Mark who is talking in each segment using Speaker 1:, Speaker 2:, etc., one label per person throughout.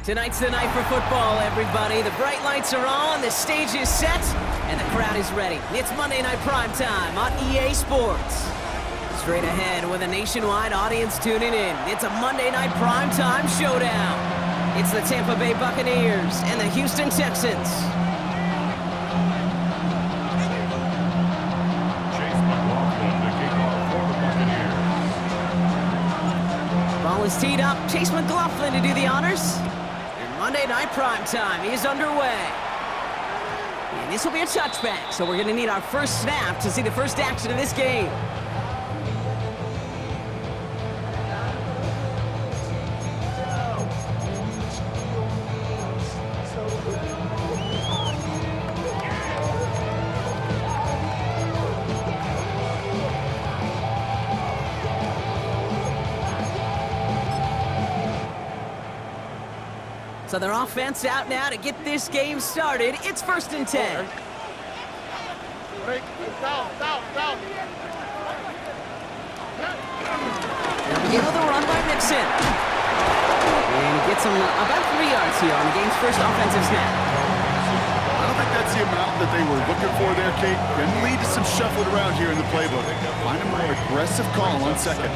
Speaker 1: Tonight's the night for football, everybody. The bright lights are on, the stage is set, and the crowd is ready. It's Monday Night Primetime on EA Sports. Straight ahead with a nationwide audience tuning in, it's a Monday Night Primetime showdown. It's the Tampa Bay Buccaneers and the Houston Texans. Ball is teed up. Chase McLaughlin to do the honors. And Monday Night Primetime is underway. And this will be a touchback, so we're going to need our first snap to see the first action of this game. So their offense out now to get this game started. It's 1st and 10. They'll begin with a run by Mixon. And he gets him about 3 yards here on the game's first offensive snap.
Speaker 2: I don't think that's the amount that they were looking for there, Kate. Can lead to some shuffled around here in the playbook. Find a more aggressive call on second.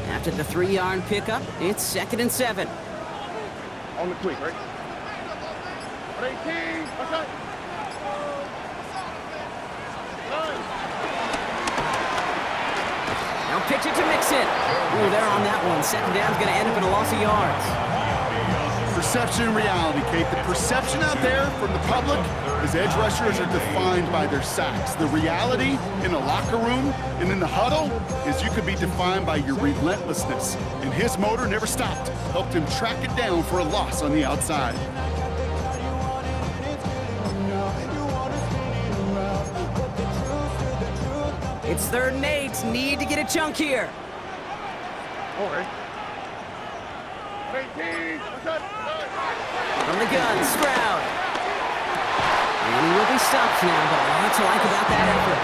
Speaker 1: After the 3-yard pickup, it's 2nd and 7.
Speaker 2: On the quick, right?
Speaker 1: Now pitch it to Mixon. Ooh, they're on that one. 2nd down's going to end up in a loss of yards.
Speaker 2: Perception and reality, Kate. The perception out there from the public is edge rushers are defined by their sacks. The reality in the locker room and in the huddle is you could be defined by your relentlessness. And his motor never stopped. Helped him track it down for a loss on the outside.
Speaker 1: It's 3rd and 8. Need to get a chunk here. From the gun, Stroud. And he will be stopped now, but lots to like about that effort.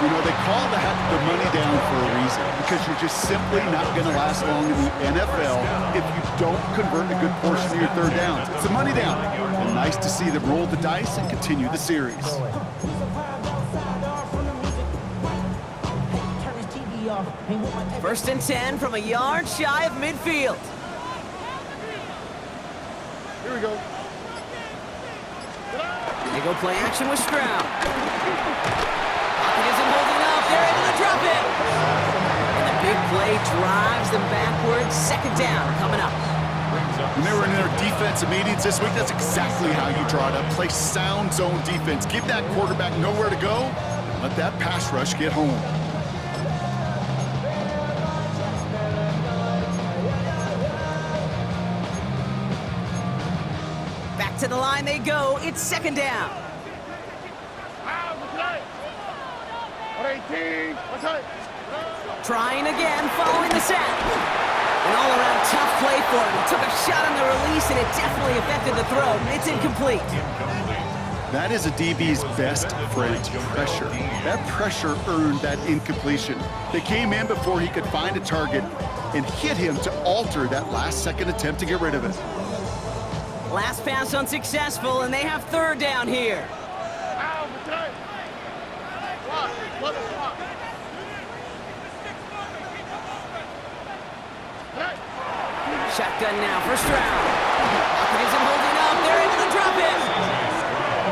Speaker 2: You know, they call the money down for a reason, because you're just simply not going to last long in the NFL if you don't convert a good portion of your 3rd downs. It's a money down. And nice to see them roll the dice and continue the series.
Speaker 1: 1st and 10 from a yard shy of midfield.
Speaker 2: Here we go.
Speaker 1: They go play action with Stroud. Pocket isn't holding up. They're able to drop it. And the big play drives them backwards. 2nd down coming up.
Speaker 2: When they were in their defensive meetings this week, that's exactly how you draw it up. Play sound zone defense. Give that quarterback nowhere to go. And let that pass rush get home.
Speaker 1: To the line they go. It's 2nd down. Trying again, following the sack. An all-around tough play for him. He took a shot on the release, and it definitely affected the throw. It's incomplete.
Speaker 2: That is a DB's best friend, pressure. That pressure earned that incompletion. They came in before he could find a target and hit him to alter that last-second attempt to get rid of it.
Speaker 1: Last pass unsuccessful, and they have 3rd down here. Shotgun now for Stroud. Pocket isn't holding up. They're able to drop it.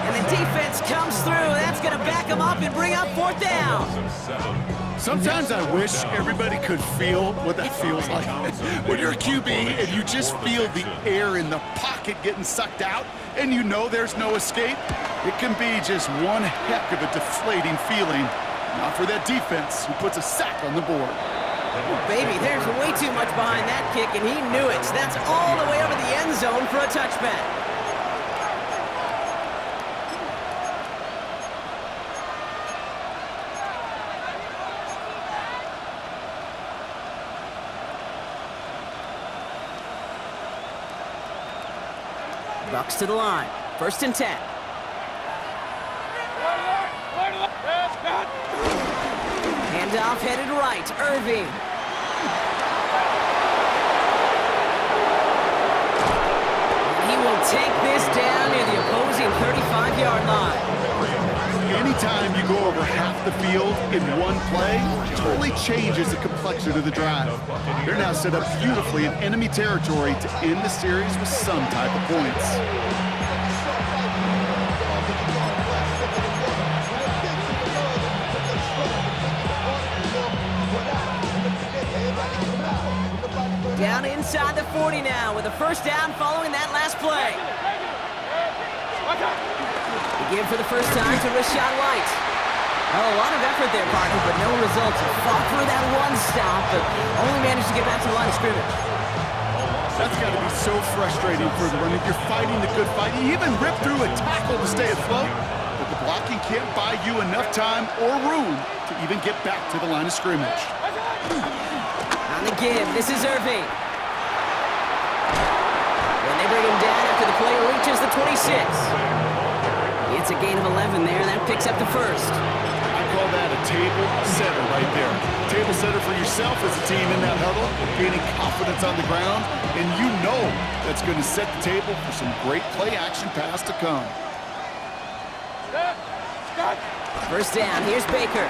Speaker 1: And the defense comes through. That's going to back them up and bring up 4th down.
Speaker 2: Sometimes I wish everybody could feel what that feels like. When you're a QB and you just feel the air in the pocket getting sucked out and you know there's no escape, it can be just one heck of a deflating feeling. Not for that defense who puts a sack on the board.
Speaker 1: Oh, baby, there's way too much behind that kick, and he knew it. That's all the way over the end zone for a touchback. Bucks to the line. 1st and 10. Handoff headed right. Irving. And he will take this down near the opposing 35-yard line.
Speaker 2: Anytime you go over half the field in one play, it totally changes the complexion of the drive. They're now set up beautifully in enemy territory to end the series with some type of points.
Speaker 1: Down inside the 40 now with a 1st down following that last play. Begin for the first time to Rashad White. Well, a lot of effort there, Parker, but no results. Fought through that one stop, but only managed to get back to the line of scrimmage.
Speaker 2: That's got to be so frustrating for the running. You're fighting the good fight. You even ripped through a tackle to stay afloat, but the blocking can't buy you enough time or room to even get back to the line of scrimmage.
Speaker 1: On the give, this is Irving. When they bring him down after the play reaches the 26. It's a gain of 11 there, and that picks up the 1st.
Speaker 2: I call that a table setter right there. Table setter for yourself as a team in that huddle, gaining confidence on the ground, and you know that's going to set the table for some great play-action pass to come.
Speaker 1: 1st down, here's Baker.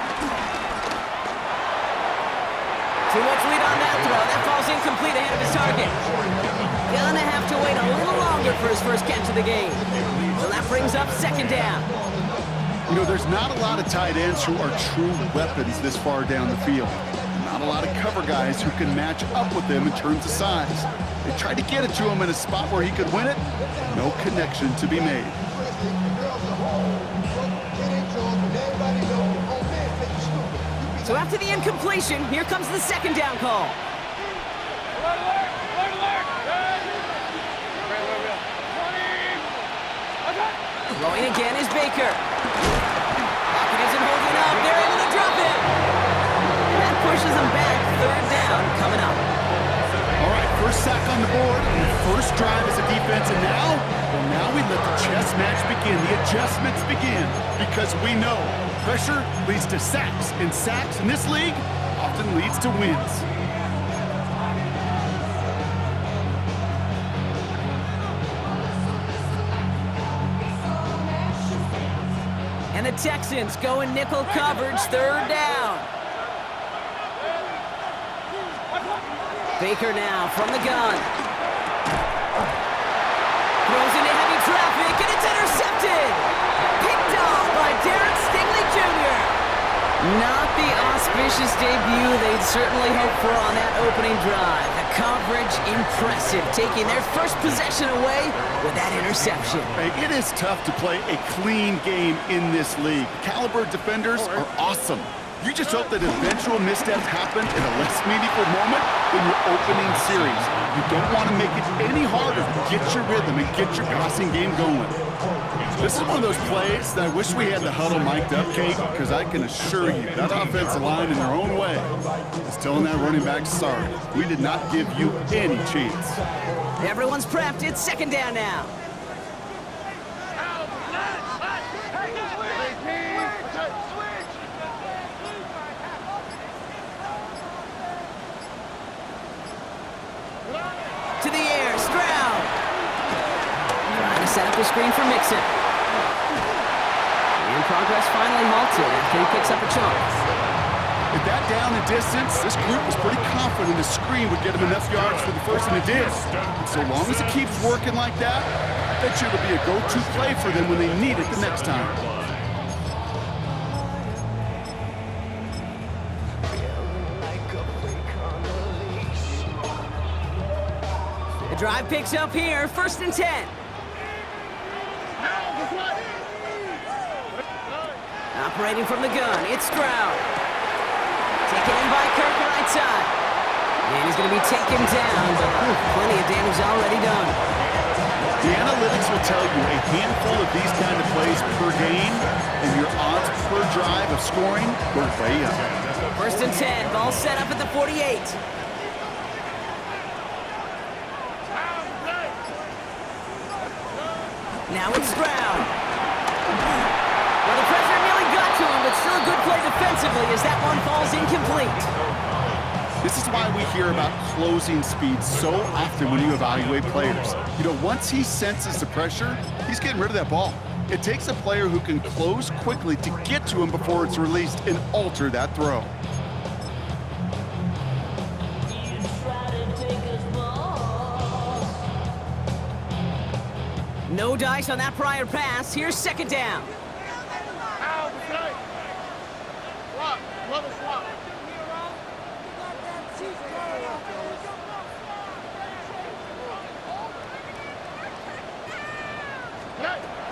Speaker 1: Too much lead on that throw. That falls incomplete ahead of his target. Gonna have to wait a little longer for his 1st catch of the game. So that brings up 2nd down.
Speaker 2: You know, there's not a lot of tight ends who are true weapons this far down the field. Not a lot of cover guys who can match up with them in terms of size. They tried to get it to him in a spot where he could win it. No connection to be made.
Speaker 1: So after the incompletion, here comes the 2nd down call. Throwing again is Baker. Pocket isn't holding up. They're able to drop him. And that pushes them back. 3rd down coming up.
Speaker 2: All right, 1st sack on the board, and the 1st drive as a defense, and now we let the chess match begin. The adjustments begin, because we know pressure leads to sacks, and sacks in this league often leads to wins.
Speaker 1: And the Texans go in nickel coverage, 3rd down. Baker now from the gun. Throws into heavy traffic, and it's intercepted. Picked off by Darren Stingley Jr. Not the auspicious debut they'd certainly hoped for on that opening drive. The coverage impressive, taking their 1st possession away with that interception.
Speaker 2: Hey, it is tough to play a clean game in this league. Caliber defenders are awesome. You just hope that eventual missteps happen in a less meaningful moment than your opening series. You don't want to make it any harder to get your rhythm and get your passing game going. This is one of those plays that I wish we had the huddle mic'd up, Kate, because I can assure you that offensive line in their own way is telling that running back, sorry, we did not give you any chance.
Speaker 1: Everyone's prepped. It's 2nd down now. To the air, Stroud. Trying to set up a screen for Mixon. And progress finally halted after he picks up a chunk.
Speaker 2: With that down and distance, this group was pretty confident the screen would get him enough yards for the 1st, and it did. And so long as it keeps working like that, I bet you it'll be a go-to play for them when they need it the next time.
Speaker 1: The drive picks up here, 1st and 10. Operating from the gun, it's Stroud. Taken in by Kirk right side. And he's going to be taken down, but plenty of damage already done.
Speaker 2: The analytics will tell you a handful of these kind of plays per game, and your odds per drive of scoring go way up.
Speaker 1: 1st and 10, ball set up at the 48. Now it's Stroud. Well, the pressure nearly got to him, but still a good play defensively as that one falls incomplete.
Speaker 2: This is why we hear about closing speed so often when you evaluate players. You know, once he senses the pressure, he's getting rid of that ball. It takes a player who can close quickly to get to him before it's released and alter that throw.
Speaker 1: No dice on that prior pass. Here's second down.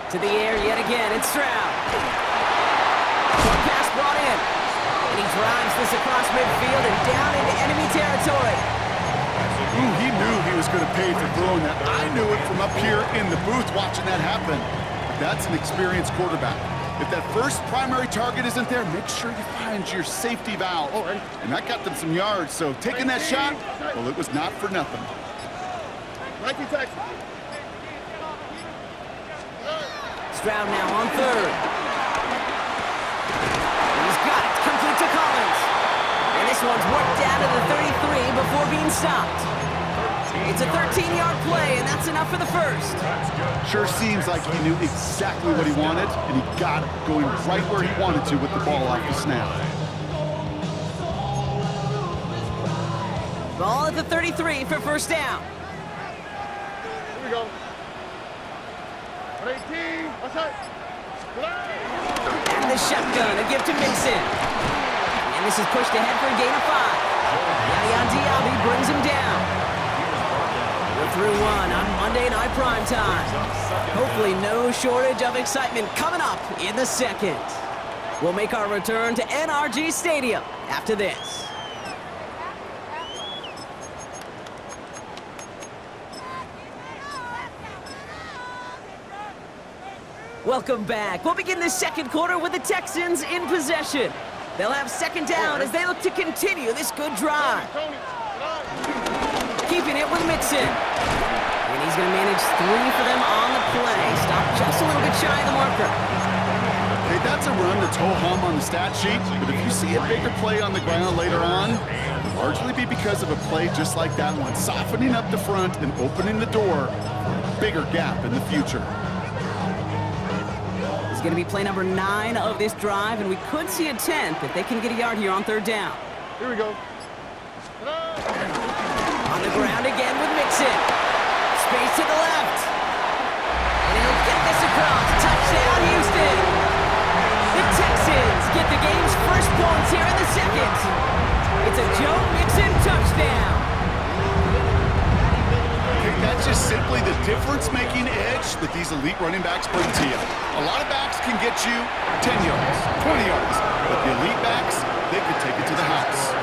Speaker 1: To the air yet again, it's Stroud. Short pass brought in. And he drives this across midfield and down into enemy territory.
Speaker 2: Ooh, he knew he was going to pay for throwing that. I knew it from up here in the booth watching that happen. But that's an experienced quarterback. If that first primary target isn't there, make sure you find your safety valve. And that got them some yards, so taking that shot, well, it was not for nothing.
Speaker 1: Stroud now on third. He's got it, complete to Collins. And this one's worked down to the 33 before being stopped. It's a 13-yard play, and that's enough for the first.
Speaker 2: Sure seems like he knew exactly what he wanted, and he got it going right where he wanted to with the ball off the snap.
Speaker 1: Ball at the 33 for first down.
Speaker 3: Here we go. 18,
Speaker 1: And the shotgun, a gift to Mixon. And this is pushed ahead for a gain of 5. Yaya Diaby brings him down. We're through one on Monday Night Primetime. Hopefully no shortage of excitement coming up in the second. We'll make our return to NRG Stadium after this. Welcome back. We'll begin the second quarter with the Texans in possession. They'll have second down as they look to continue this good drive. Keeping it with Mixon. And he's going to manage 3 for them on the play. Stop just a little bit shy of the marker.
Speaker 2: Okay, that's a run that's ho-hum on the stat sheet, but if you see a bigger play on the ground later on, it'll largely be because of a play just like that one, softening up the front and opening the door for a bigger gap in the future.
Speaker 1: It's going to be play number 9 of this drive, and we could see a 10th if they can get a yard here on third down.
Speaker 3: Here we go.
Speaker 1: On the ground again with Mixon. Space to the left. And he'll get this across. Touchdown, Houston. The Texans get the game's first points here in the second. It's a Joe Mixon touchdown.
Speaker 2: That's just simply the difference-making edge that these elite running backs bring to you. A lot of backs can get you 10 yards, 20 yards, but the elite backs, they can take it to the house.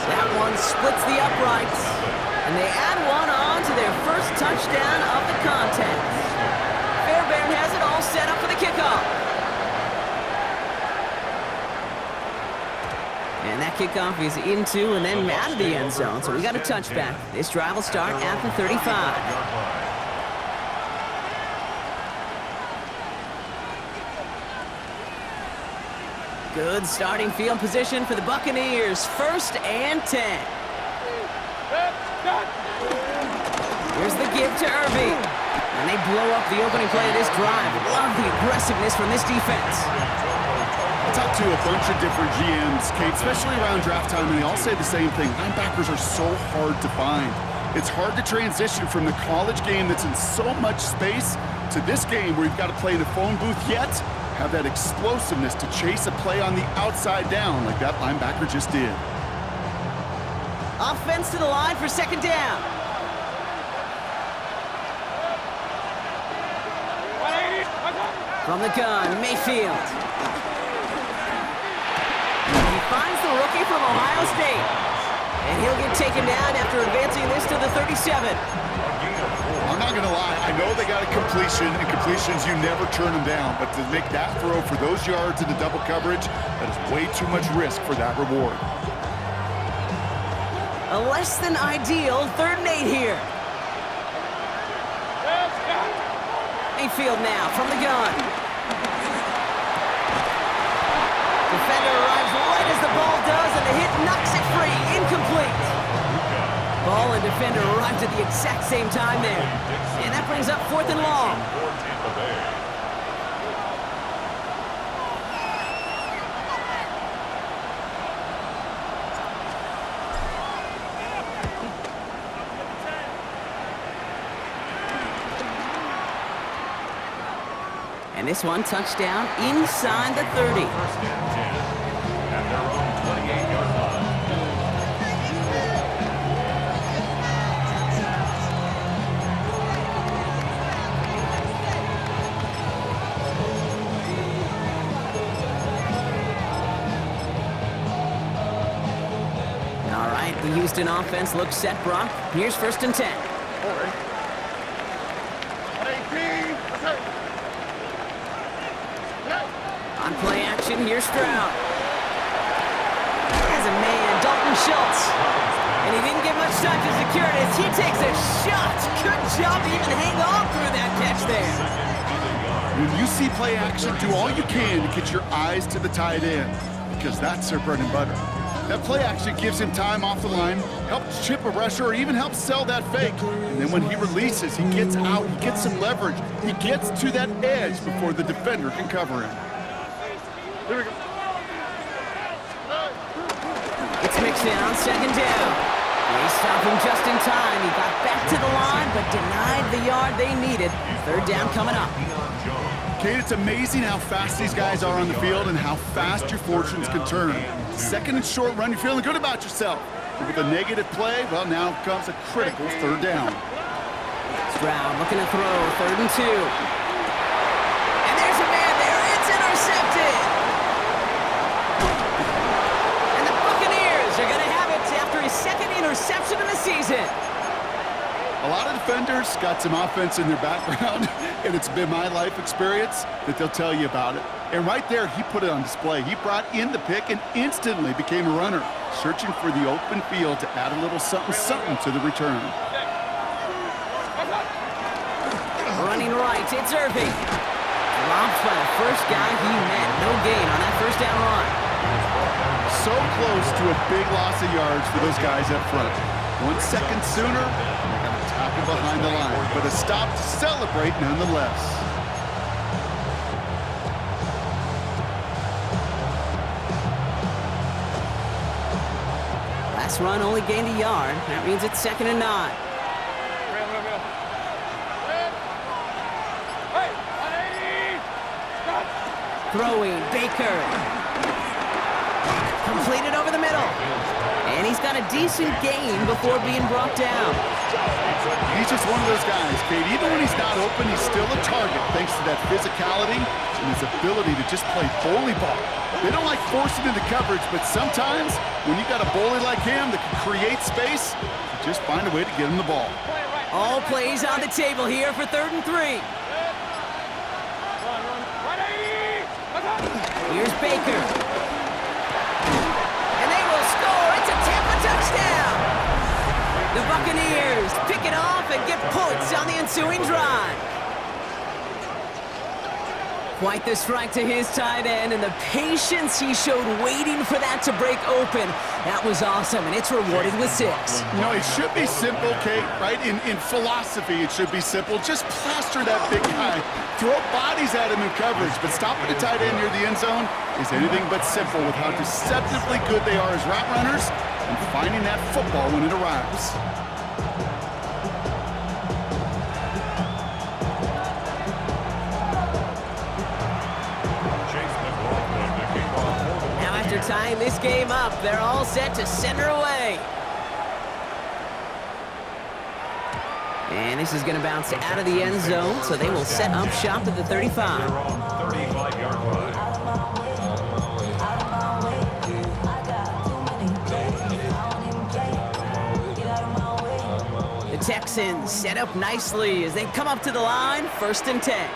Speaker 1: That one splits the uprights, and they add one on to their first touchdown of the contest. Fairbairn has it all set up for the kickoff. And that kickoff is into and then out of the end zone, so we got a touchback. This drive will start at the 35. Good starting field position for the Buccaneers. 1st and 10. Here's the give to Irving. And they blow up the opening play of this drive. Love the aggressiveness from this defense.
Speaker 2: I talked to a bunch of different GMs, Kate, especially around draft time, and they all say the same thing. Linebackers are so hard to find. It's hard to transition from the college game that's in so much space to this game where you've got to play in a phone booth, yet have that explosiveness to chase a play on the outside down like that linebacker just did.
Speaker 1: Offense to the line for second down. From the gun, Mayfield. He finds the rookie from Ohio State. And he'll get taken down after advancing this to the 37.
Speaker 2: I'm not going to lie, I know they got a completion, and completions, you never turn them down. But to make that throw for those yards into double coverage, that is way too much risk for that reward.
Speaker 1: A less than ideal 3rd and 8 here. playfield now from the gun. Defender arrives right as the ball does, and the hit knocks it free. Incomplete. Ball and defender arrived at the exact same time there. And that brings up 4th and long. And this one touchdown inside the 30.
Speaker 4: First and 10 at their own 28-yard line.
Speaker 1: All right, the Houston offense looks set, Brock. Here's 1st and 10.
Speaker 3: Forward. 118. That's it.
Speaker 1: On play action, here's Stroud. Has a man, Dalton Schultz. And he didn't get much time to secure it as he takes a shot. Good job to even hang on through that catch there.
Speaker 2: When you see play action, do all you can to get your eyes to the tight end, because that's their bread and butter. That play action gives him time off the line, helps chip a rusher, or even helps sell that fake. And then when he releases, he gets out, he gets some leverage. He gets to that edge before the defender can cover him.
Speaker 3: Here we go.
Speaker 1: It's mixed in on 2nd down. They stopped him just in time. He got back to the line, but denied the yard they needed. 3rd down coming up.
Speaker 2: Kate, it's amazing how fast these guys are on the field and how fast your fortunes can turn. 2nd and short run, you're feeling good about yourself. But with a negative play, well, now comes a critical 3rd down.
Speaker 1: Stroud looking to throw, 3rd and 2. And there's a man there. It's intercepted. And the Buccaneers are going to have it after his 2nd interception of the season.
Speaker 2: A lot of defenders got some offense in their background, and it's been my life experience that they'll tell you about it. And right there, he put it on display. He brought in the pick and instantly became a runner, searching for the open field to add a little something to the return.
Speaker 1: Running right, it's Irving. Dropped by the first guy he met. No gain on that 1st down run.
Speaker 2: So close to a big loss of yards for those guys up front. 1 second sooner, they're going to tackle behind the line, but a stop to celebrate nonetheless.
Speaker 1: Last run only gained a yard. That means it's 2nd and 9.
Speaker 3: Hey, 180.
Speaker 1: Throwing, Baker. Completed over the middle. And he's got a decent gain before being brought down.
Speaker 2: He's just one of those guys, Kate. Even when he's not open, he's still a target thanks to that physicality and his ability to just play bully ball. They don't like forcing into coverage, but sometimes when you got a bully like him that can create space, you just find a way to get him the ball.
Speaker 1: All plays on the table here for 3rd and 3. Here's Baker. And they will score. It's a Tampa touchdown. The Buccaneers pick it off and get points on the ensuing drive. Quite the strike to his tight end, and the patience he showed waiting for that to break open. That was awesome, and it's rewarded with 6.
Speaker 2: You know, it should be simple, Kate, right? In philosophy, it should be simple. Just plaster that big guy. Throw bodies at him in coverage, but stopping a tight end near the end zone is anything but simple with how deceptively good they are as route runners and finding that football when it arrives.
Speaker 1: Now after tying this game up, they're all set to send her away. And this is going to bounce out of the end zone, so they will set up shop at the 35.
Speaker 4: They're on 35-yard line.
Speaker 1: The Texans set up nicely as they come up to the line, 1st and 10.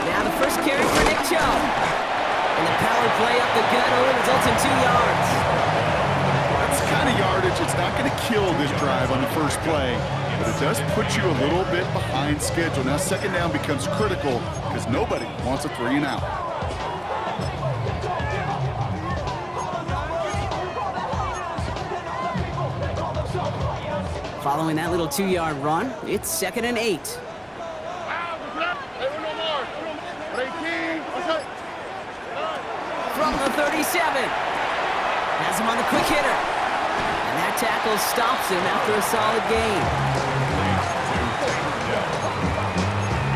Speaker 1: Now the first carry for Nick Chubb. And the power play up the gut only results in 2 yards.
Speaker 2: That's kind of of yardage. It's not going to kill this drive on the first play, but it does put you a little bit behind schedule. Now second down becomes critical because nobody wants a 3 and out.
Speaker 1: Following that little 2-yard run, it's 2nd and 8. From the 37. Has him on the quick hitter. And that tackle stops him after a solid gain.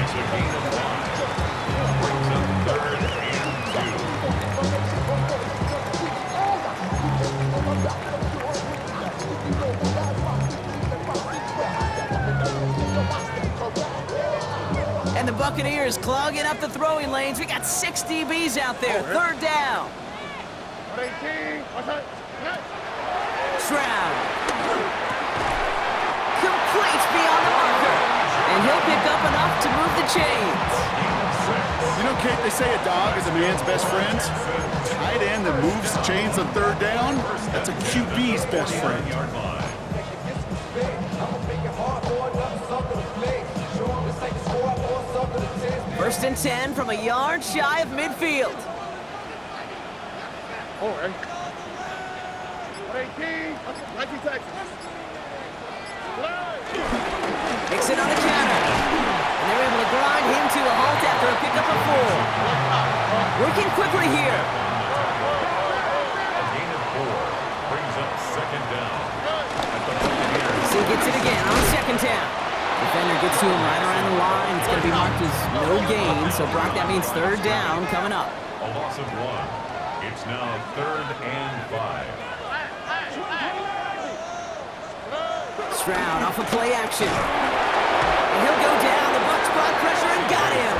Speaker 4: It's a gain of 1. Brings up 3rd and
Speaker 1: 2. And the Buccaneers clogging up the throwing lanes. We got 6 DBs out there. 3rd down. Stroud. Complete beyond the marker. And he'll pick up enough to move the chains.
Speaker 2: You know, Kate, they say a dog is a man's best friend. Tight end that moves the chains on 3rd down, that's a QB's best friend.
Speaker 1: 1st and 10 from a yard shy of midfield. Mix it on the counter. And they're able to grind him to a halt after a pickup of 4. Working quickly here.
Speaker 4: A gain of 4 brings up 2nd down. At the Buccaneers.
Speaker 1: So he gets it again on 2nd down. Defender gets to him right around the line. It's going to be marked as no gain. So, Brock, that means 3rd down coming up.
Speaker 4: A loss of 1. It's now 3rd and 5.
Speaker 1: Stroud off of play action. And he'll go down. The Bucs brought pressure and got him.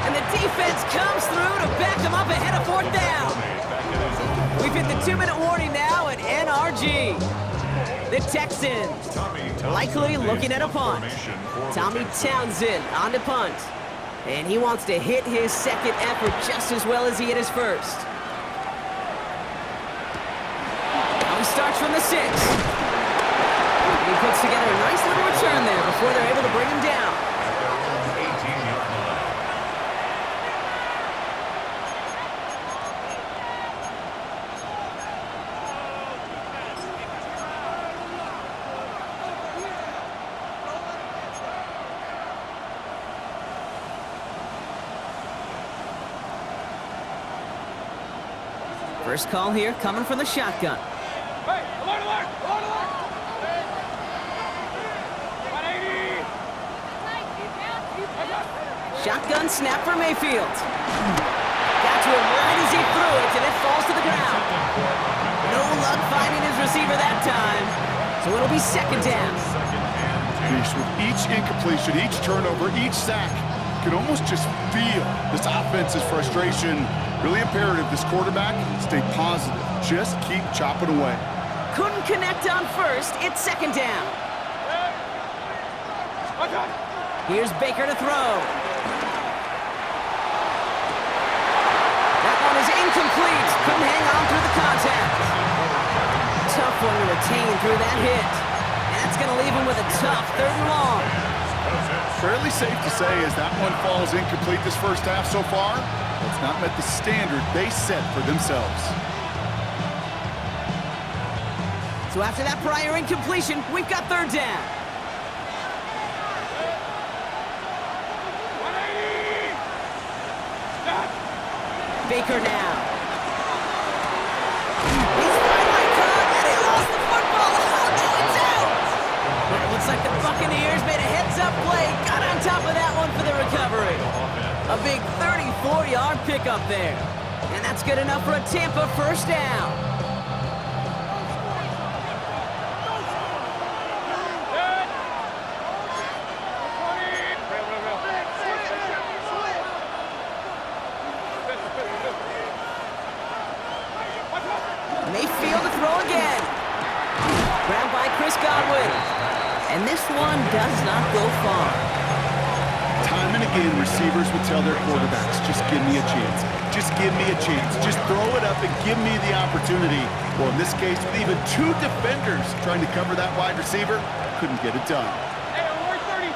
Speaker 1: And the defense comes through to back him up ahead of 4th down. We've hit the 2-minute warning now at NRG. The Texans likely looking at a punt. Tommy Townsend on the punt. And he wants to hit his 2nd effort just as well as he hit his 1st. Now he starts from the 6. He puts together a nice little return there before they're able to bring him down.
Speaker 4: At their own 18-yard line.
Speaker 1: First call here coming from the shotgun. Shotgun snap for Mayfield. Got to him right as he threw it, and it falls to the ground. No luck finding his receiver that time, so it'll be 2nd down.
Speaker 2: With each incompletion, each turnover, each sack, you can almost just feel this offense's frustration. Really imperative this quarterback stay positive. Just keep chopping away.
Speaker 1: Couldn't connect on 1st. It's 2nd down. Here's Baker to throw. That one is incomplete. Couldn't hang on through the contact. Tough one to retain through that hit. And that's going to leave him with a tough 3rd and long.
Speaker 2: Fairly safe to say as that one falls incomplete this first half so far, it's not met the standard they set for themselves.
Speaker 1: So after that prior incompletion, we've got 3rd down. Baker now. He's finally caught, and he lost the football. Oh, no, it's out! But it looks like the Buccaneers made a heads-up play, got on top of that one for the recovery. A big 34-yard pickup there. And that's good enough for a Tampa 1st down. Mayfield to throw again. Grabbed by Chris Godwin. And this one does not go far.
Speaker 2: Time and again, receivers would tell their quarterbacks, just give me a chance. Just give me a chance. Just throw it up and give me the opportunity. Well, in this case, with even two defenders trying to cover that wide receiver, couldn't get it done.
Speaker 3: Hey, we're 30.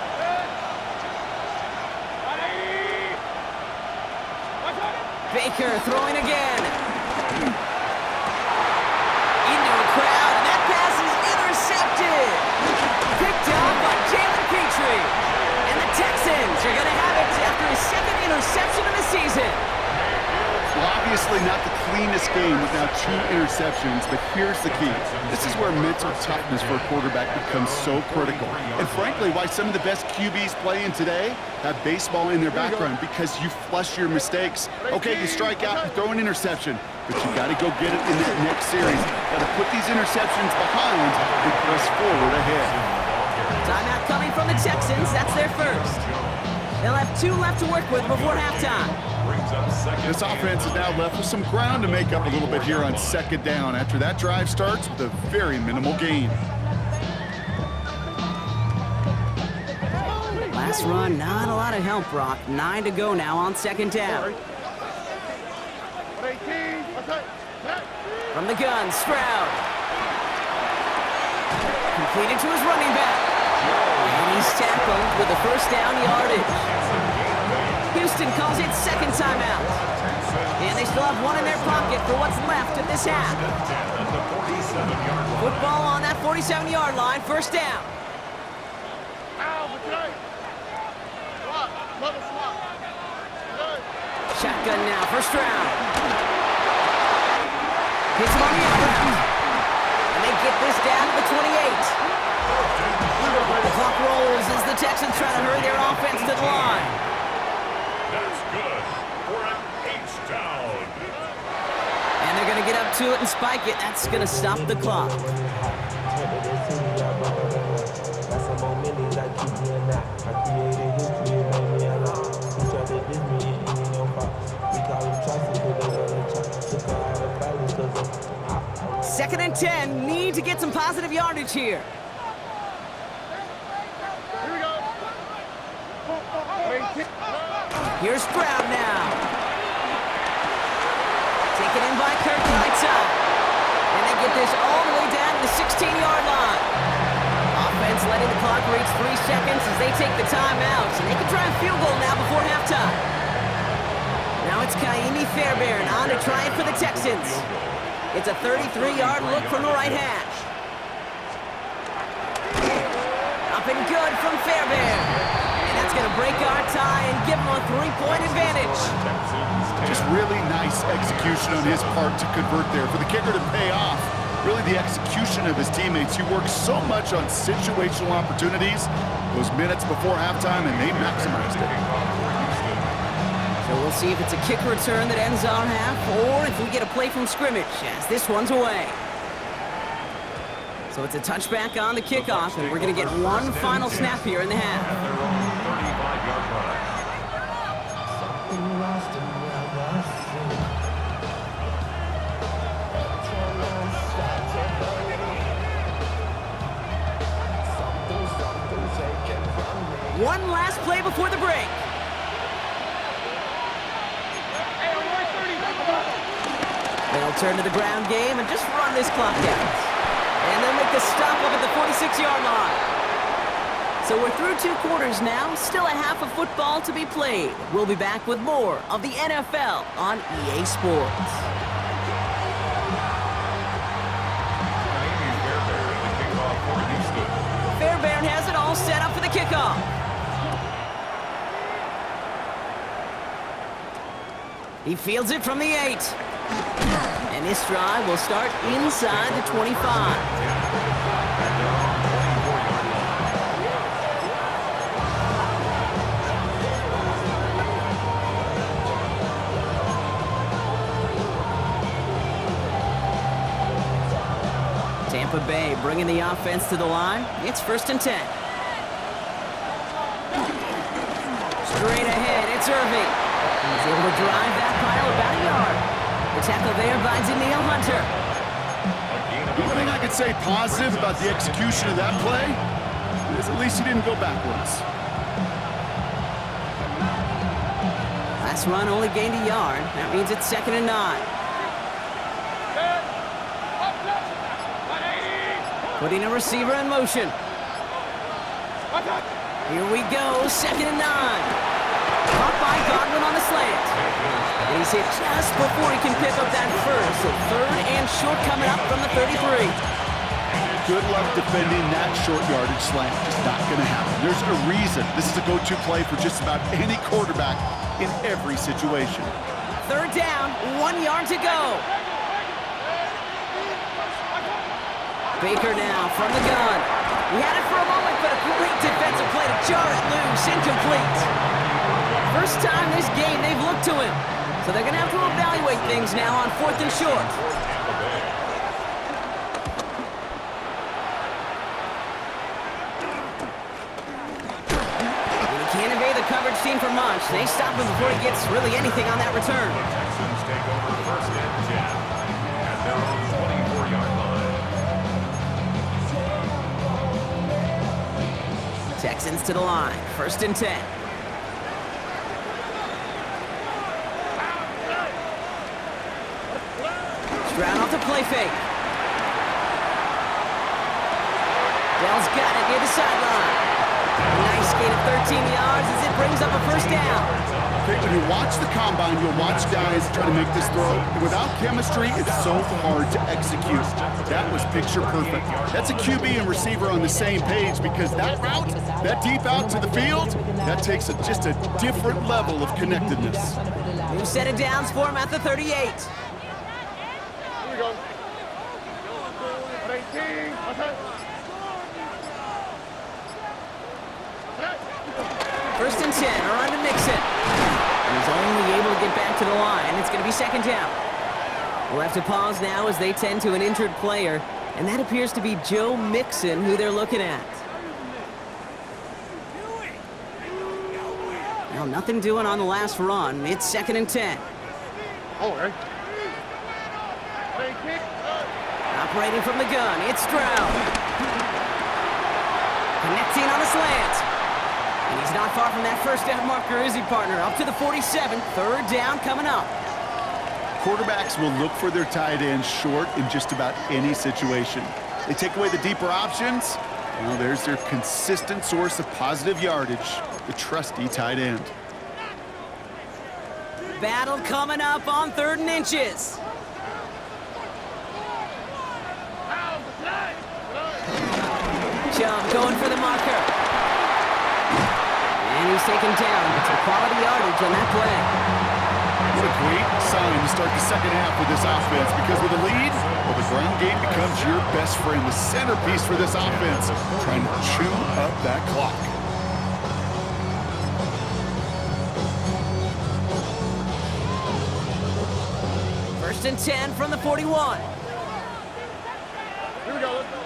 Speaker 1: Baker throwing again. Into a crowd, and that pass is intercepted. Picked up by Jalen Petrie. And the Texans are going to have it after his second interception of the season.
Speaker 2: Well, obviously not the cleanest game with now two interceptions, but here's the key. This is where mental toughness for a quarterback becomes so critical. And frankly, why some of the best QBs playing today have baseball in their background, because you flush your mistakes. Okay, you strike out and throw an interception, but you got to go get it in that next series. Got to put these interceptions behind and press forward ahead.
Speaker 1: Timeout coming from the Texans. That's their first. They'll have 2 left to work with before halftime.
Speaker 2: This offense is now left with some ground to make up a little bit here on second down after that drive starts with a very minimal gain.
Speaker 1: Last run, not a lot of help, Brock. 9 to go now on second down. From the gun, Stroud. Completed to his running back. And he's tackled with the first down yardage. Houston calls it second timeout. And they still have one in their pocket for what's left of this half. Football on that 47-yard line, first down. Shotgun now, first round. Hits him on the out route. And they get this down to the 28. The clock rolls as the Texans try to hurry their offense to the line.
Speaker 4: That's good for an H-down.
Speaker 1: And they're going to get up to it and spike it. That's going to stop the clock. Second and 10. Need to get some positive yardage here. Here's Stroud now. Taken in by Kirk right side. And they get this all the way down to the 16-yard line. Offense letting the clock reach 3 seconds as they take the timeout. So they can try a field goal now before halftime. Now it's Kaimi Fairbairn on to try it for the Texans. It's a 33-yard look from the right hash. Up and good from Fairbairn. That's going to break our tie and give him a 3-point advantage.
Speaker 2: Just really nice execution on his part to convert there. For the kicker to pay off, really the execution of his teammates. He works so much on situational opportunities those minutes before halftime, and they maximized it.
Speaker 1: So we'll see if it's a kick return that ends our half, or if we get a play from scrimmage as this one's away. So it's a touchback on the kickoff, and we're going to get one final snap here in the half. One last play before the break. They'll turn to the ground game and just run this clock out. And they'll make the stop up at the 46-yard line. So we're through 2 quarters now, still a half of football to be played. We'll be back with more of the NFL on EA Sports. Fairbairn has it all set up for the kickoff. He fields it from the 8. And this drive will start inside the 25. Tampa Bay bringing the offense to the line. It's 1st and 10. Straight ahead, it's Irving. He's able to drive that pile about a yard. The tackle there by Daniil Hunter.
Speaker 2: The only thing I could say positive about the execution of that play is at least he didn't go backwards.
Speaker 1: Last run only gained a yard. That means it's 2nd and 9. Putting a receiver in motion. Here we go, 2nd and 9. Caught by Godwin on the slant. And he's hit just before he can pick up that first. So 3rd and short coming up from the 33.
Speaker 2: Good luck defending that short yardage slant. Just not going to happen. There's a reason this is a go-to play for just about any quarterback in every situation.
Speaker 1: 3rd down, 1 yard to go. Baker now from the gun. He had it for a moment, but a great defensive play to jar it loose. Incomplete. First time this game they've looked to him. So they're going to have to evaluate things now on 4th and short. And he can't evade the coverage team for much. They stop him before he gets really anything on that return.
Speaker 4: Texans take over 1st and 10 at their own 24-yard line.
Speaker 1: Texans to the line. 1st and 10. Stroud off the play fake. Dell's got it near the sideline. Nice gain of 13 yards as it brings up a 1st down.
Speaker 2: Okay, when you watch the combine, you'll watch guys try to make this throw. And without chemistry, it's so hard to execute. That was picture perfect. That's a QB and receiver on the same page because that route, that deep out to the field, that takes just a different level of connectedness.
Speaker 1: New set of downs for him at the 38.
Speaker 3: Here we go. 18. Okay.
Speaker 1: 1st and 10, around to Mixon. And he's only able to get back to the line. It's going to be 2nd down. We'll have to pause now as they tend to an injured player, and that appears to be Joe Mixon, who they're looking at. Well, nothing doing on the last run. It's 2nd and 10.
Speaker 3: All right.
Speaker 1: Operating from the gun, it's Stroud. Connecting on the slant. And he's not far from that 1st down marker, is he, partner? Up to the 47, 3rd down coming up.
Speaker 2: Quarterbacks will look for their tight ends short in just about any situation. They take away the deeper options. Well, there's their consistent source of positive yardage, the trusty tight end.
Speaker 1: Battle coming up on 3rd and inches. Chubb going for the marker. And he's taken down. It's a quality yardage on that play.
Speaker 2: What a great sign to start the 2nd half with this offense because with a lead, well, the ground game becomes your best friend, the centerpiece for this offense, trying to chew up that clock.
Speaker 1: First and 10 from the 41.
Speaker 3: Here we go. Let's go.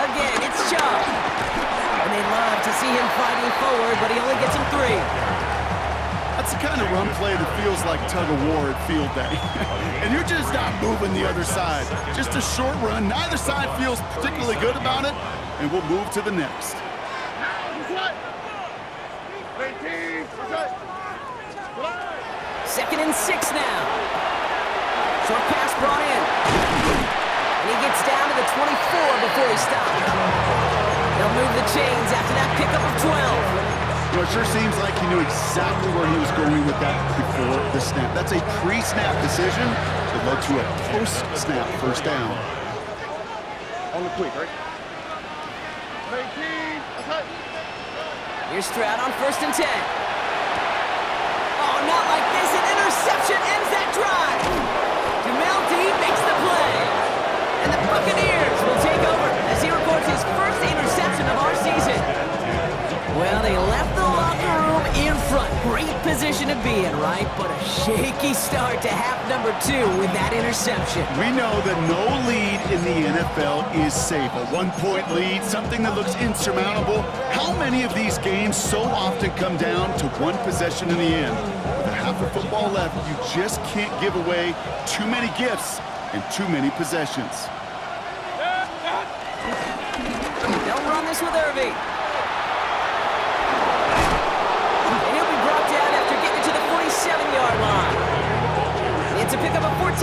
Speaker 1: Again, it's Chubb. And they love to see him fighting forward, but he only gets him 3.
Speaker 2: That's the kind of run play that feels like tug-of-war at field day. And you're just not moving the other side. Just a short run. Neither side feels particularly good about it, and we'll move to the next.
Speaker 3: 18. Okay.
Speaker 1: 2nd and 6 now. Short pass brought in. And he gets down to the 24 before he stopped. They'll move the chains after that pickup of 12.
Speaker 2: Well, it sure seems like he knew exactly where he was going with that before the snap. That's a pre-snap decision that led to a post-snap 1st down.
Speaker 3: On the quick, right? 18. Okay.
Speaker 1: Here's Stroud on 1st and 10. Oh, not like this. An interception ends that drive. Jamel Dean makes the play. And the Buccaneers will take over as he records his 1st interception of our season. Well, they left the locker room in front. Great position to be in, right? But a shaky start to half number 2 with that interception.
Speaker 2: We know that no lead in the NFL is safe. A 1-point lead, something that looks insurmountable. How many of these games so often come down to one possession in the end? With a half of football left, you just can't give away too many gifts and too many possessions.
Speaker 1: They'll run this with Irving.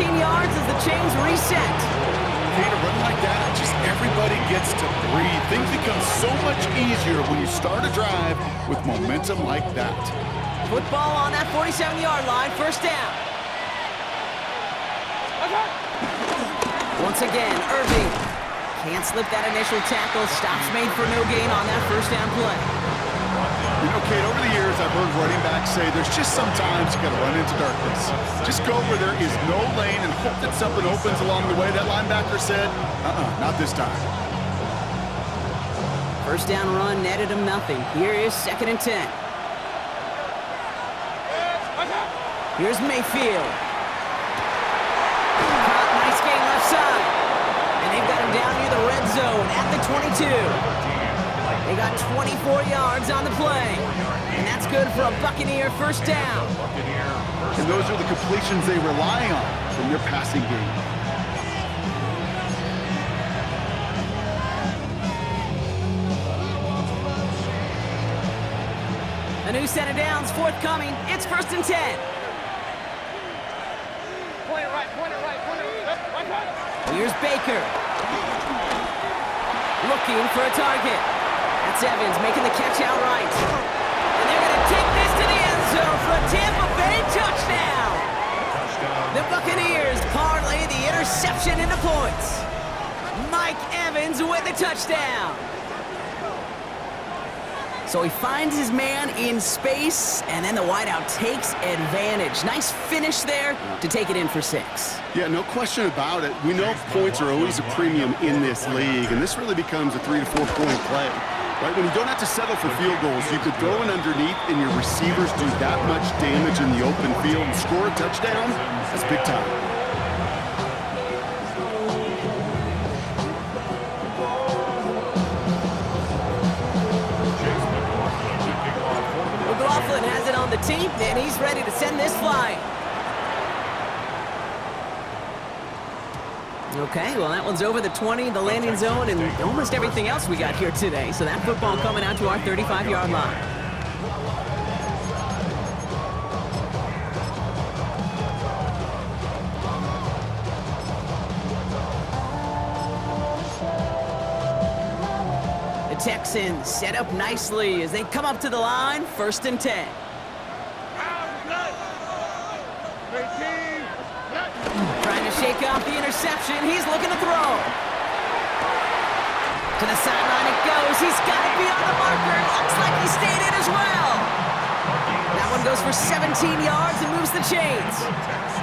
Speaker 1: 15 yards as the chains reset.
Speaker 2: Okay, to run like that, just everybody gets to breathe. Things become so much easier when you start a drive with momentum like that.
Speaker 1: Football on that 47-yard line, first down. Once again, Irving can't slip that initial tackle. Stops made for no gain on that first down play.
Speaker 2: You know, Kate, over the years, I've heard running backs say there's just sometimes you got to run into darkness. Just go where there is no lane and hope that something opens along the way. That linebacker said, not this time.
Speaker 1: First down run netted him nothing. Here is 2nd and 10. Here's Mayfield. Nice gain left side. And they've got him down near the red zone at the 22. They got 24 yards on the play. And that's good for a Buccaneer first down.
Speaker 2: And those are the completions they rely on from their passing game.
Speaker 1: A new set of downs forthcoming. It's 1st and 10.
Speaker 3: Point it right, point it right, point it right.
Speaker 1: Here's Baker. Looking for a target. That's Evans making the catch outright. And they're going to take this to the end zone for a Tampa Bay touchdown. The Buccaneers parlay the interception into points. Mike Evans with the touchdown. So he finds his man in space, and then the wideout takes advantage. Nice finish there to take it in for 6.
Speaker 2: Yeah, no question about it. We know points are always a premium in this league, and this really becomes a 3 to 4 point play. Right? When you don't have to settle for field goals, you could throw it underneath, and your receivers do that much damage in the open field and score a touchdown. That's big time.
Speaker 1: McLaughlin has it on the team, and he's ready to send this flying. Okay, well, that one's over the 20, the landing zone, and almost everything else we got here today. So that football coming out to our 35-yard line. The Texans set up nicely as they come up to the line, 1st and 10. Trying to shake off the interception. He's looking to throw. To the sideline it goes. He's got it beyond the marker. Looks like he stayed in as well. That one goes for 17 yards and moves the chains.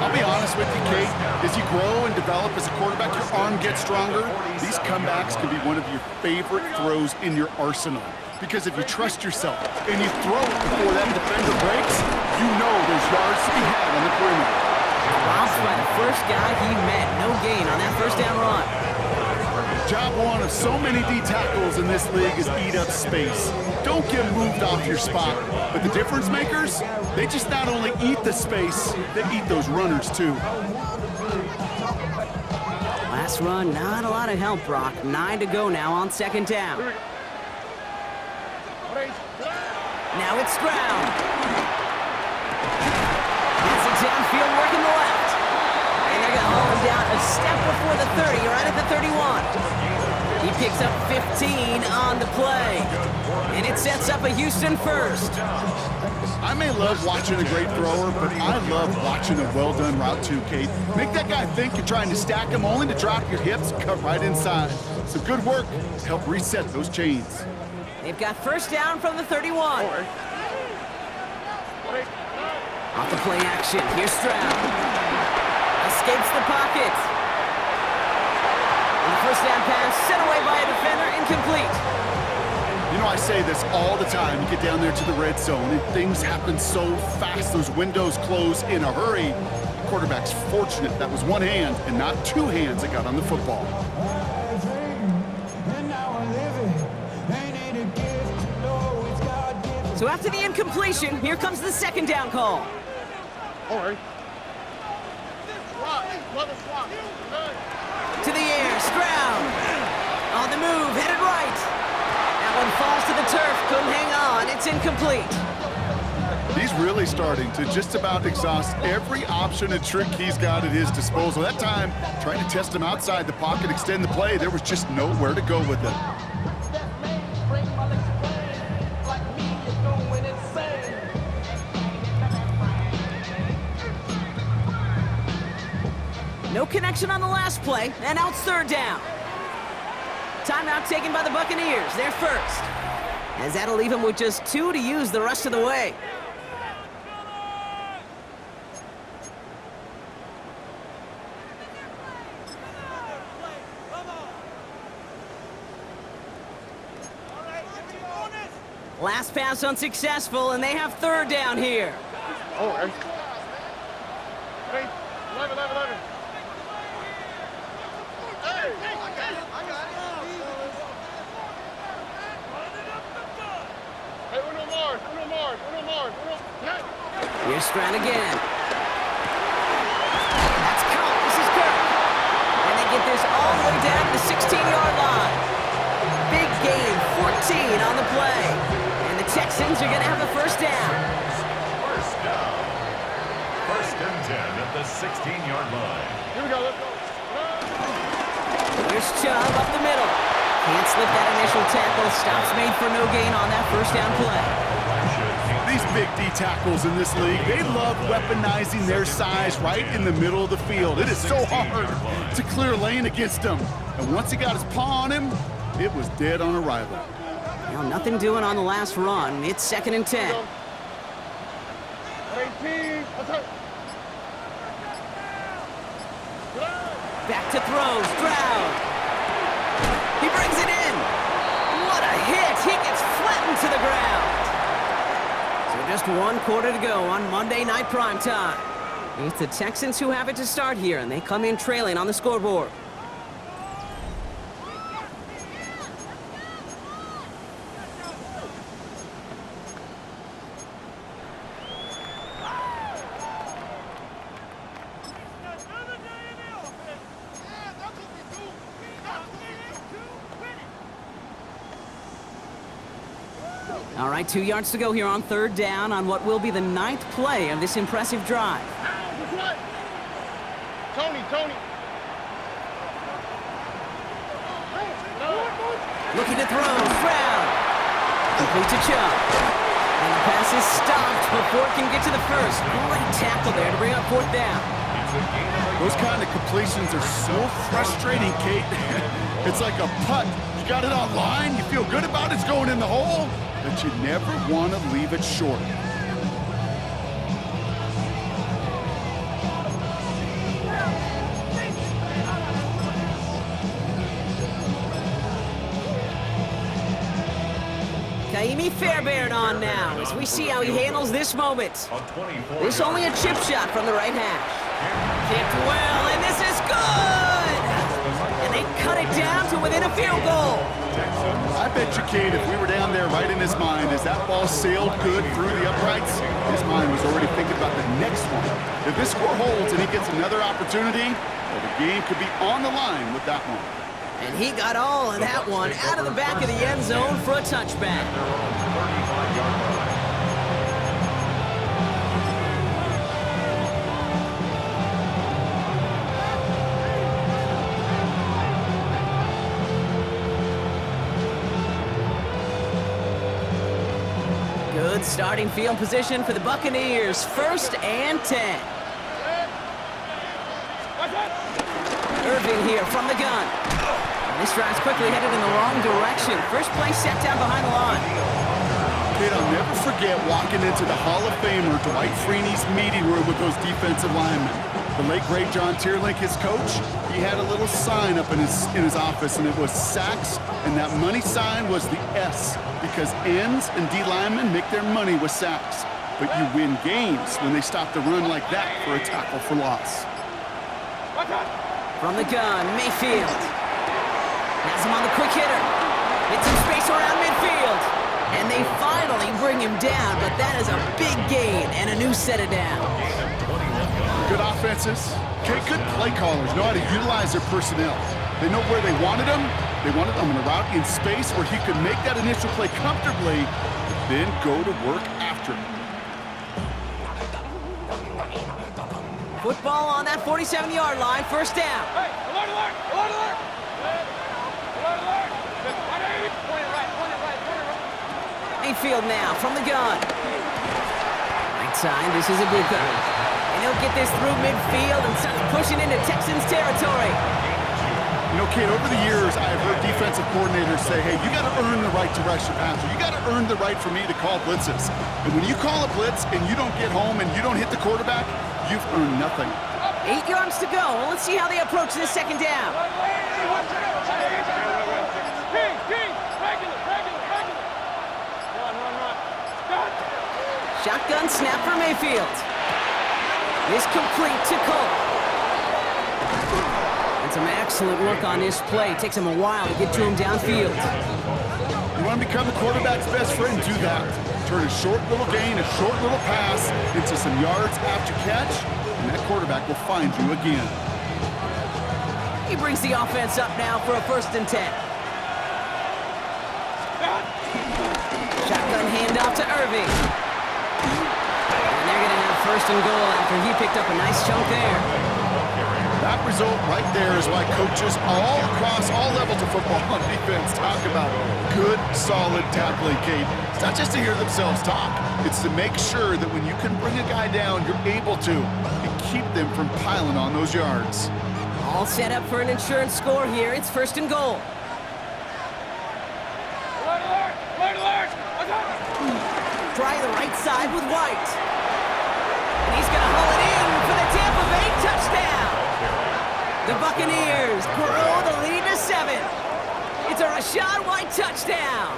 Speaker 2: I'll be honest with you, Kate. As you grow and develop as a quarterback, your arm gets stronger. These comebacks can be one of your favorite throws in your arsenal. Because if you trust yourself and you throw it before that defender breaks, you know there's yards to be had on the perimeter.
Speaker 1: Bounced by the first guy he met. No gain on that first down run.
Speaker 2: Job one of so many D tackles in this league is eat up space. Don't get moved off your spot. But the difference makers, they just not only eat the space, they eat those runners too.
Speaker 1: Last run, not a lot of help, Brock. 9 to go now on 2nd down. Now it's Stroud. Gets it downfield, working the left. And they're going to haul him down a step before the 30, right at the 31. He picks up 15 on the play. And it sets up a Houston first.
Speaker 2: I may love watching a great thrower, but I love watching a well-done route too, Kate. Make that guy think you're trying to stack him, only to drop your hips, cut right inside. Some good work to help reset those chains.
Speaker 1: They've got first down from the 31. Off the play action, here's Stroud. Escapes the pocket. And the first down pass sent away by a defender, incomplete.
Speaker 2: You know, I say this all the time. You get down there to the red zone, and things happen so fast. Those windows close in a hurry. The quarterback's fortunate that was one hand and not two hands that got on the football.
Speaker 1: So after the incompletion, here comes the 2nd down call.
Speaker 3: All right.
Speaker 1: To the air, Stroud. On the move, headed right. That one falls to the turf, couldn't hang on, it's incomplete.
Speaker 2: These really starting to just about exhaust every option and trick he's got at his disposal. That time, trying to test him outside the pocket, extend the play, there was just nowhere to go with it.
Speaker 1: No connection on the last play, and now it's third down. Timeout taken by the Buccaneers. They're first. As that'll leave him with just 2 to use the rest of the way. Last pass unsuccessful, and they have third down here.
Speaker 3: Oh, hey. 11. Hey, I got it. Hey, Uno Mars.
Speaker 1: Here's Strand again. That's count. This is Kirk. And they get this all the way down to the 16-yard line. Big gain, 14 on the play. And the Texans are going to have the first down.
Speaker 4: First down. First and 10 at the 16-yard line.
Speaker 3: Here we go, let's go.
Speaker 1: Here's Chubb up the middle. Can't slip that initial tackle. Stops made for no gain on that first down play.
Speaker 2: These big D tackles in this league, they love weaponizing their size right in the middle of the field. It is so hard to clear lane against them. And once he got his paw on him, it was dead on arrival.
Speaker 1: Now, nothing doing on the last run. It's 2nd and 10.
Speaker 3: 18.
Speaker 1: Back to throw. Stroud. He brings it in. What a hit. He gets flattened to the ground. So just 1 quarter to go on Monday Night Primetime. It's the Texans who have it to start here, and they come in trailing on the scoreboard. All right, 2 yards to go here on third down on what will be the 9th play of this impressive drive.
Speaker 3: Tony.
Speaker 1: Looking to throw, Stroud. Complete to Chubb. And the pass is stopped before it can get to the first. Great tackle there to bring up 4th down.
Speaker 2: Those kind of completions are so frustrating, Kate. It's like a putt. You got it on line, you feel good about it's going in the hole, but you never want to leave it short.
Speaker 1: Kaimi Fairbairn on now as we see how he handles this moment. This only a chip shot from the right hash. Kicked well, and this is good! And they cut it down to within a field goal.
Speaker 2: I bet you, Kate, if we were down there right in his mind, as that ball sailed good through the uprights, his mind was already thinking about the next one. If this score holds and he gets another opportunity, well, the game could be on the line with that one.
Speaker 1: And he got all of that one out of the back of the end zone for a touchback. Good starting field position for the Buccaneers. 1st and 10. Irving here from the gun. This drive's quickly headed in the wrong direction. First play set down behind the line.
Speaker 2: Kid, I'll never forget walking into the Hall of Famer Dwight Freeney's meeting room with those defensive linemen. The late, great John Tierlink, his coach, he had a little sign up in his office, and it was sacks, and that money sign was the S, because ends and D linemen make their money with sacks. But you win games when they stop the run like that for a tackle for loss.
Speaker 1: From the gun, Mayfield. Has him on the quick hitter. It's in space around midfield. And they finally bring him down, but that is a big gain and a new set of downs.
Speaker 2: Good offenses. Okay, good play callers know how to utilize their personnel. They know where they wanted him. They wanted him in a route in space where he could make that initial play comfortably, then go to work after him.
Speaker 1: Football on that 47-yard line, first down.
Speaker 3: Hey, alert, alert, alert, alert. Alert, alert. Point it right, point it right, point it right.
Speaker 1: Mayfield now from the gun. Right side, this is Ibuka. And he'll get this through midfield and starts pushing into Texans territory.
Speaker 2: You know, Kate, over the years, I've heard defensive coordinators say, hey, you got to earn the right to rush your passer. You got to earn the right for me to call blitzes. And when you call a blitz and you don't get home and you don't hit the quarterback, you've earned nothing.
Speaker 1: 8 yards to go. Let's see how they approach this second down. Shotgun snap for Mayfield. Is complete to Cole. And some excellent work on this play. Takes him a while to get to him downfield.
Speaker 2: You want to become the quarterback's best friend, do that. Turn a short little gain, a short little pass into some yards after catch, and that quarterback will find you again.
Speaker 1: He brings the offense up now for a 1st and 10. Shotgun handoff to Irving. And they're going to have 1st and goal after he picked up a nice chunk there.
Speaker 2: That result right there is why coaches all across all levels of football on defense talk about good, solid tackling, Kate. It's not just to hear themselves talk. It's to make sure that when you can bring a guy down, you're able to and keep them from piling on those yards.
Speaker 1: All set up for an insurance score here. It's 1st and goal.
Speaker 3: Alert, alert, alert, alert.
Speaker 1: Try the right side with White. And he's going to haul it in for the Tampa Bay touchdown. The Buccaneers grow the lead to 7. It's a Rachaad White touchdown.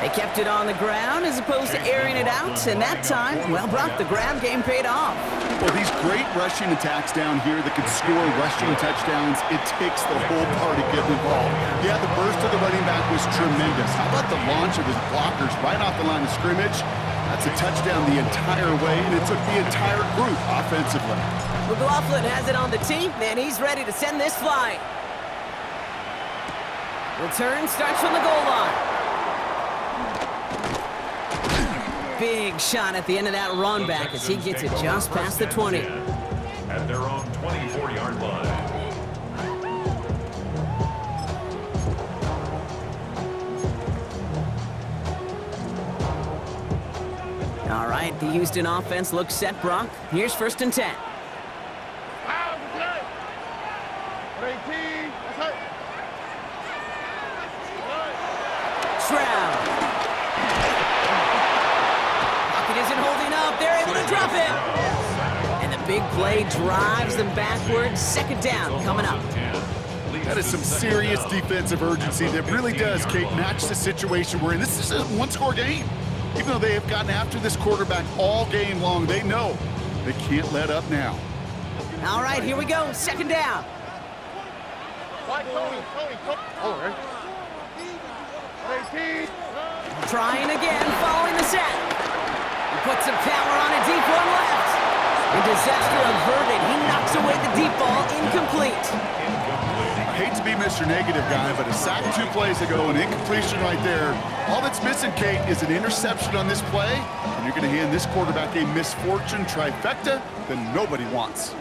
Speaker 1: They kept it on the ground as opposed to airing it out, and that time, well, Brock, the grab game paid off.
Speaker 2: Well, these great rushing attacks down here that can score rushing touchdowns, it takes the whole party getting involved. Yeah, the burst of the running back was tremendous. How about the launch of his blockers right off the line of scrimmage? That's a touchdown the entire way, and it took the entire group offensively.
Speaker 1: McLaughlin has it on the team, and he's ready to send this flying. Return starts from the goal line. Big shot at the end of that run back as he gets it just past the 20.
Speaker 4: At their own 24-yard line.
Speaker 1: All right, the Houston offense looks set, Brock. Here's 1st and 10. Stroud. Pocket isn't holding up. They're able to drop it. And the big play drives them backwards. 2nd down coming up.
Speaker 2: That is some serious defensive urgency that really does, Kate, match the situation we're in. This is a one-score game. Even though they have gotten after this quarterback all game long, they know they can't let up now.
Speaker 1: All right, here we go. 2nd down. Trying again, following the set. He puts some power on a deep one left. And disaster averted. He knocks away the deep ball, incomplete.
Speaker 2: I hate to be Mr. Negative guy, but a sack 2 plays ago, an incompletion right there. All that's missing, Kate, is an interception on this play, and you're going to hand this quarterback a misfortune trifecta that nobody wants.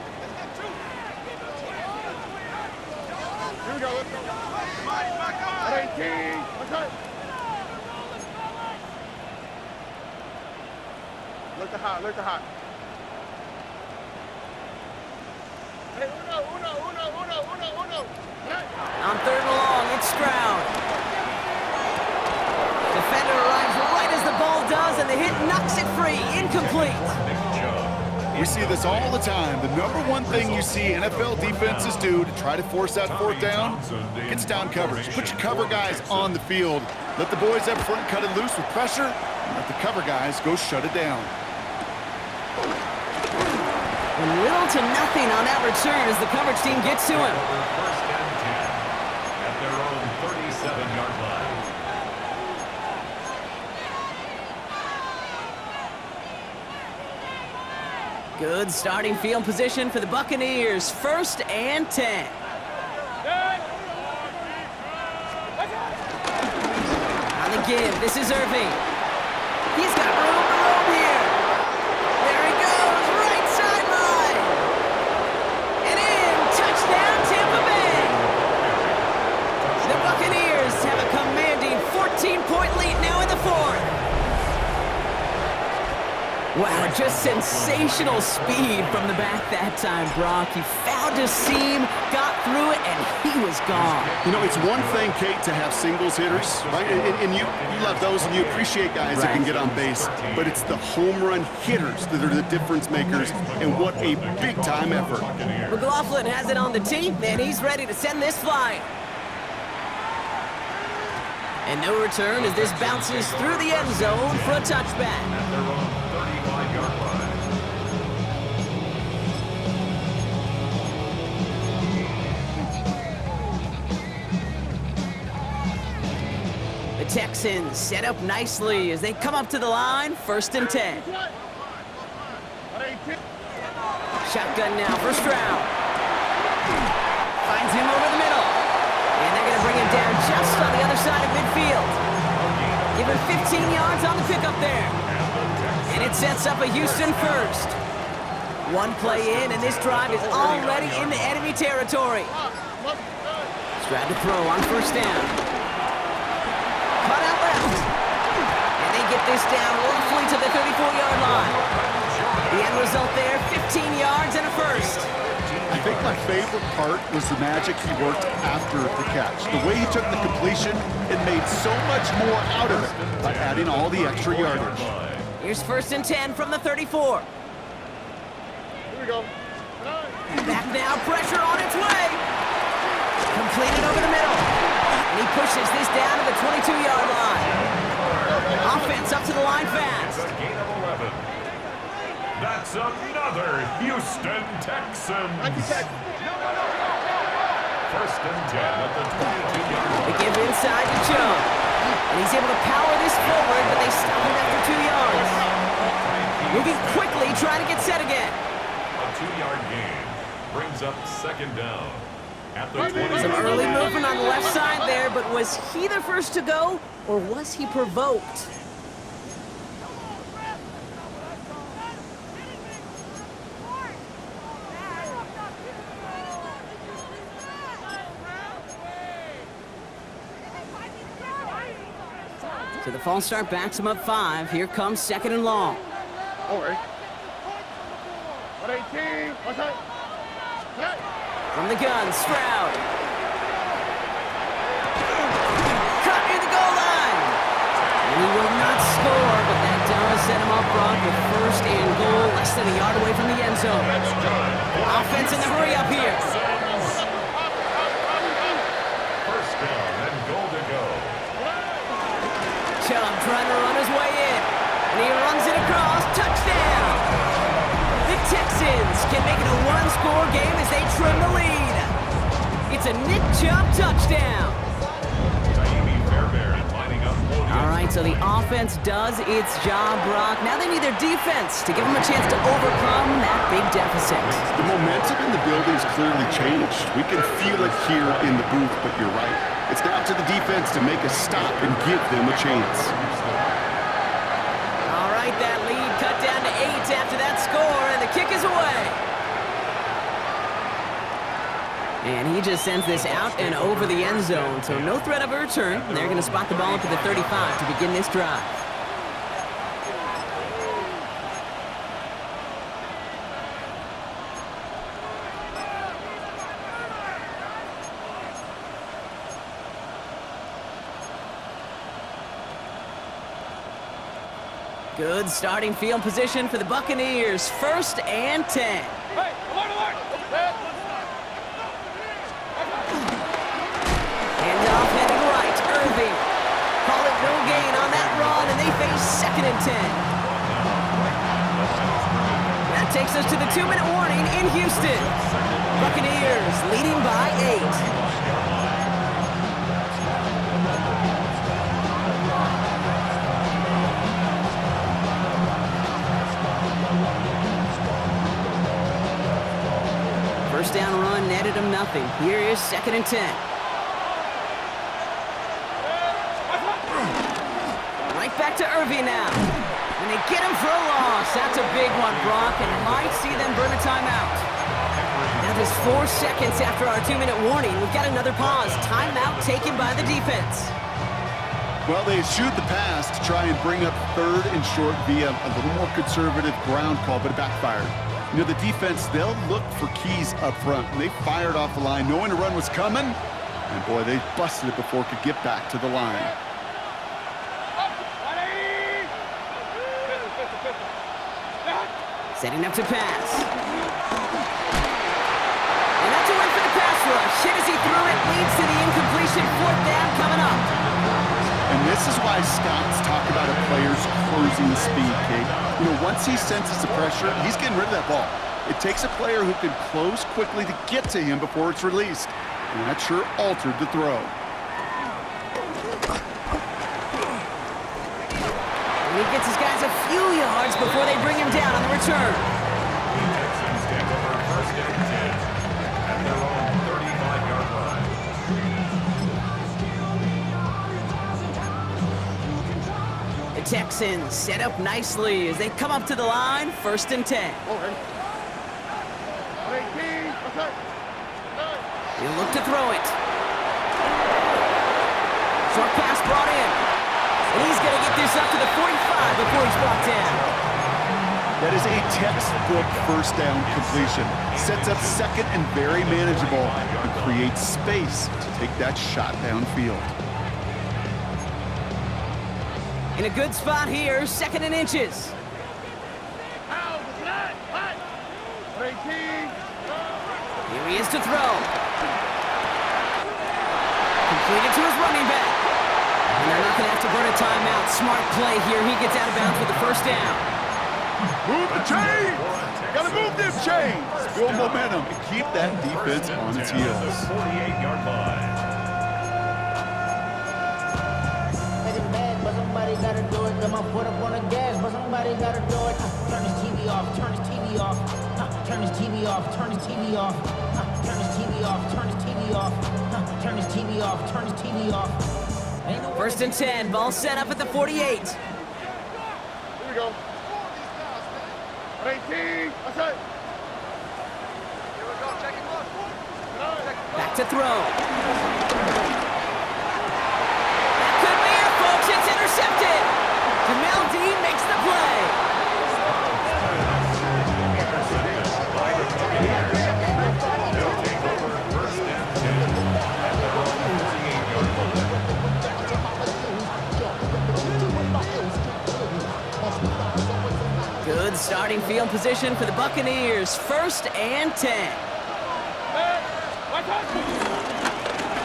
Speaker 3: Here we go, let's go. At 18, let's go. Look the hot, look the hot. Hey, uno.
Speaker 1: On 3rd and long, it's Stroud. Defender arrives right as the ball does, and the hit knocks it free. Incomplete.
Speaker 2: We see this all the time. The #1 thing you see NFL defenses do to try to force that 4th down, gets down coverage. Put your cover guys on the field. Let the boys up front cut it loose with pressure, and let the cover guys go shut it down.
Speaker 1: And little to nothing on that return as the coverage team gets to him.
Speaker 4: 1st and 10 at their own 37-yard line.
Speaker 1: Good starting field position for the Buccaneers. 1st and 10. On the give, this is Irving. He's got room to roam here. There he goes, Wow, just sensational speed from the back that time, Brock. He found a seam, got through it, and he was gone.
Speaker 2: You know, it's one thing, Kate, to have singles hitters, right? And you love those, and you appreciate guys that can get on base. But it's the home run hitters that are the difference makers, and what a big-time effort.
Speaker 1: McLaughlin has it on the tee, and he's ready to send this flying. And no return as this bounces through the end zone for a touchback.
Speaker 4: At their own 35-yard line.
Speaker 1: The Texans set up nicely as they come up to the line, 1st and 10. Shotgun now for Stroud. Finds him over the middle. And they're going to bring him down just on the other side of midfield. Give him 15 yards on the pickup there. And it sets up a Houston first. One play in, and this drive is already in the enemy territory. Stroud to throw on 1st down. Cut out left. And they get this down roughly to the 34-yard line. The end result there, 15 yards and a first.
Speaker 2: I think my favorite part was the magic he worked after the catch. The way he took the completion and made so much more out of it by adding all the extra yardage.
Speaker 1: Here's 1st and 10 from the 34.
Speaker 3: Here we go.
Speaker 1: Back now, pressure on its way. Completed over the middle. And he pushes this down to the 22-yard line. Offense up to the line fast.
Speaker 4: A gain of 11. That's another Houston Texans. 1st and 10 at the 22-yard line.
Speaker 1: They give inside to Joe. And he's able to power this forward, but they stop him after 2 yards. Moving quickly, trying to get set again.
Speaker 4: A 2-yard gain brings up 2nd down at the 20.
Speaker 1: Some early movement on the left side there, but was he the first to go, or was he provoked? So the false start backs him up 5. Here comes 2nd and long.
Speaker 3: Don't worry. 118. What's that?
Speaker 1: From the gun, Stroud. Cut near the goal line. And he will not score, but that does set him up, Brock, with 1st and goal, less than a yard away from the end zone. Offense in the hurry up here.
Speaker 4: 1st down and goal to go.
Speaker 1: Chubb trying to run his way in. And he runs it across. Touchdown! The Texans can make it a 1-score game as they trim the lead. It's a Nick Chubb touchdown. All right, so the offense does its job, Brock. Now they need their defense to give them a chance to overcome that big deficit.
Speaker 2: The momentum in the building's clearly changed. We can feel it here in the booth, but you're right. It's now to the defense to make a stop and give them a chance.
Speaker 1: All right, that lead cut down to 8 after that score, and the kick is away. And he just sends this out and over the end zone, so no threat of a return. They're going to spot the ball up to the 35 to begin this drive. Good starting field position for the Buccaneers. 1st and 10.
Speaker 3: Hey, alert!
Speaker 1: Handoff heading right. Irving. Call it no gain on that run, and they face 2nd and 10. That takes us to the 2-minute warning in Houston. Buccaneers leading by 8. First down run netted him nothing. Here is 2nd and 10. Right back to Irving now. And they get him for a loss. That's a big one, Brock, and might see them burn a timeout. Now just 4 seconds after our 2-minute warning, we've got another pause. Timeout taken by the defense.
Speaker 2: Well, they eschewed the pass to try and bring up third and short via a little more conservative ground call, but it backfired. You know, the defense, they'll look for keys up front. They fired off the line knowing a run was coming, and boy, they busted it before it could get back to the line.
Speaker 1: Setting up to pass. And that's a win for the pass rush. Hit as he threw it, leads to the incompletion. Fourth down coming up.
Speaker 2: And this is why scouts talk about a player's closing speed, Kate. You know, once he senses the pressure, he's getting rid of that ball. It takes a player who can close quickly to get to him before it's released. And that sure altered the throw.
Speaker 1: And he gets his guys a few yards before they bring him down on the return.
Speaker 4: The Texans take over first and 10 at their own 35-yard line.
Speaker 1: The Texans set up nicely as they come up to the line, first and 10. He'll look to throw it. Short pass brought in. And he's going to get this up to the 45 before he's brought down.
Speaker 2: That is a textbook first down completion. Sets up second and very manageable and creates space to take that shot downfield.
Speaker 1: In a good spot here, second and inches. Here he is to throw. Completed to his running back. And they're not going to have to burn a timeout. Smart play here. He gets out of bounds with the first down.
Speaker 2: Move the chains! Gotta move them chains! Build momentum and keep that defense on its heels.
Speaker 4: 48-yard line.
Speaker 5: But somebody gotta do it. Got my foot up on the gas, but somebody gotta do it. Turn this TV off, turn this TV off. Turn this TV off, turn this TV off. Turn this TV off, turn this TV off. Turn this TV off, turn this TV off.
Speaker 1: First and 10, ball set up at the 48.
Speaker 3: Here we go. 18. That's it. Here we go. Check it out.
Speaker 1: Back to throw. That could be it, folks. It's intercepted. Jamel Dean makes the play.
Speaker 4: They'll take over first and 10 at their own 48-yard line.
Speaker 1: Good starting field position for the Buccaneers. First and 10.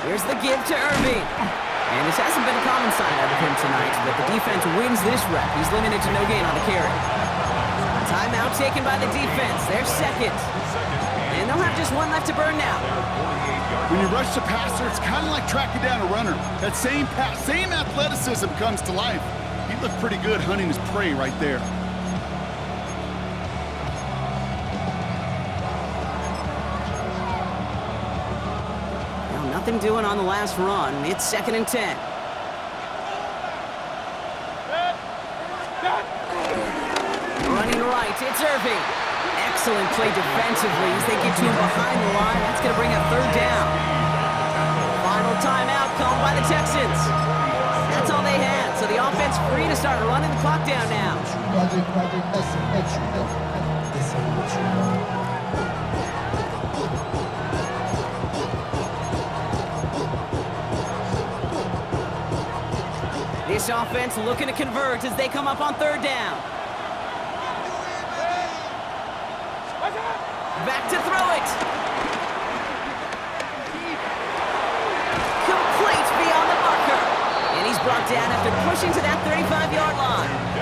Speaker 1: Here's the give to Irving. And this hasn't been a common sign out of him tonight, but the defense wins this rep. He's limited to no gain on the carry. Timeout taken by the defense. They're second. And they'll have just one left to burn now.
Speaker 2: When you rush the passer, it's kind of like tracking down a runner. That same pass, same athleticism comes to life. He looked pretty good hunting his prey right there.
Speaker 1: Well, nothing doing on the last run. It's second and 10. Running right, it's Irving. Excellent play defensively as they get to him behind the line. That's going to bring up third down. Final timeout called by the Texans. That's all they had, so the offense free to start running the clock down now. This offense looking to convert as they come up on third down. Back to throw it. Complete beyond the marker. And he's brought down after pushing to that 35-yard line.